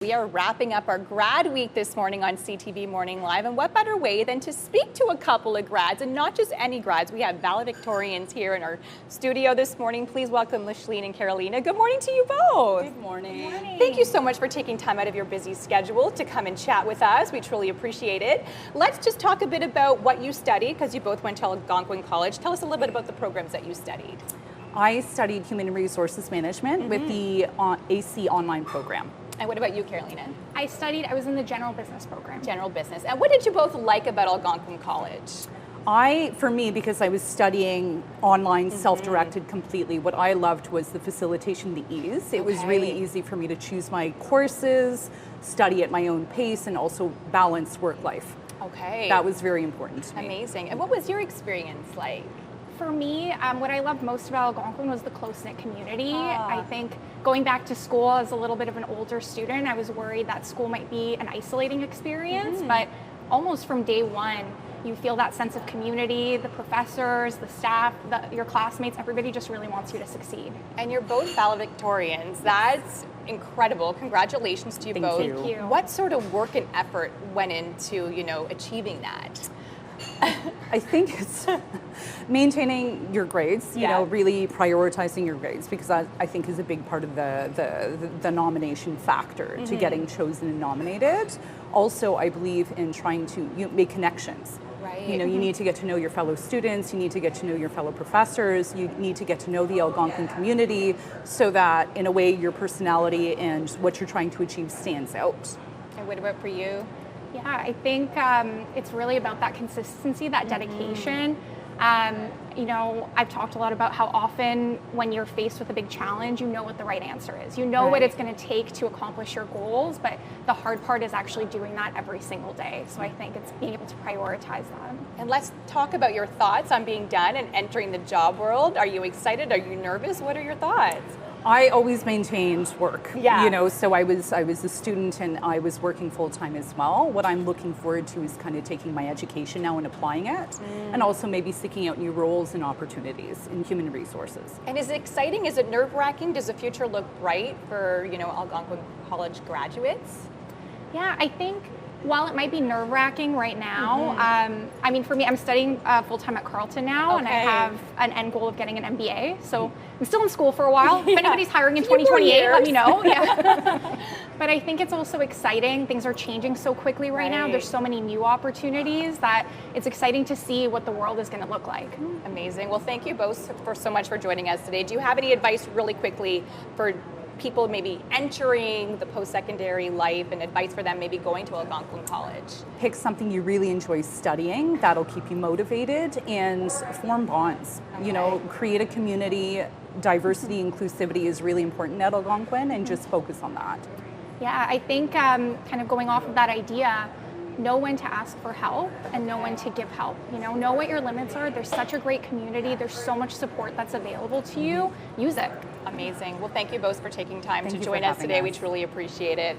We are wrapping up our grad week this morning on CTV Morning Live, and what better way than to speak to a couple of grads, and not just any grads. We have valedictorians here in our studio this morning. Please welcome Lashleen and Carolina. Good morning to you both. Good morning. Good morning. Thank you so much for taking time out of your busy schedule to come and chat with us. We truly appreciate it. Let's just talk a bit about what you studied, because you both went to Algonquin College. Tell us a little bit about the programs that you studied. I studied Human Resources Management with the AC online program. And what about you, Carolina? I was in the general business program. General business. And what did you both like about Algonquin College? For me, because I was studying online, self-directed completely, what I loved was the facilitation, the ease. It was really easy for me to choose my courses, study at my own pace, and also balance work life. Okay. That was very important to me. Amazing. And what was your experience like? For me, what I loved most about Algonquin was the close-knit community. I think going back to school as a little bit of an older student, I was worried that school might be an isolating experience, but almost from day one, you feel that sense of community, the professors, the staff, your classmates, everybody just really wants you to succeed. And you're both valedictorians. That's incredible. Congratulations to you both. Thank you. What sort of work and effort went into, achieving that? I think it's maintaining your grades, really prioritizing your grades, because that, I think, is a big part of the nomination factor to getting chosen and nominated. Also, I believe in trying to make connections. Right. You need to get to know your fellow students, you need to get to know your fellow professors, you need to get to know the Algonquin community, so that in a way your personality and what you're trying to achieve stands out. And what about for you? Yeah, I think it's really about that consistency, that dedication. I've talked a lot about how often when you're faced with a big challenge, you know what the right answer is. You know what it's going to take to accomplish your goals, but the hard part is actually doing that every single day. So I think it's being able to prioritize that. And let's talk about your thoughts on being done and entering the job world. Are you excited? Are you nervous? What are your thoughts? I always maintained work, Yeah. So I was a student and I was working full-time as well. What I'm looking forward to is kind of taking my education now and applying it, and also maybe seeking out new roles and opportunities in human resources. And is it exciting? Is it nerve-wracking? Does the future look bright for, Algonquin College graduates? Yeah, I think while it might be nerve-wracking right now, for me, I'm studying full-time at Carleton now, and I have an end goal of getting an MBA. So I'm still in school for a while. If anybody's hiring in 2028, let me know. Yeah. But I think it's also exciting. Things are changing so quickly right now. There's so many new opportunities that it's exciting to see what the world is going to look like. Amazing. Well, thank you both for so much for joining us today. Do you have any advice really quickly for people maybe entering the post-secondary life, and advice for them maybe going to Algonquin College? Pick something you really enjoy studying, that'll keep you motivated, and form bonds. Create a community. Diversity, inclusivity is really important at Algonquin, and just focus on that. Yeah, I think kind of going off of that idea, know when to ask for help and know when to give help. Know what your limits are. There's such a great community. There's so much support that's available to you. Use it. Amazing. Well, thank you both for taking time Thank to you join for us having today. us. We truly appreciate it.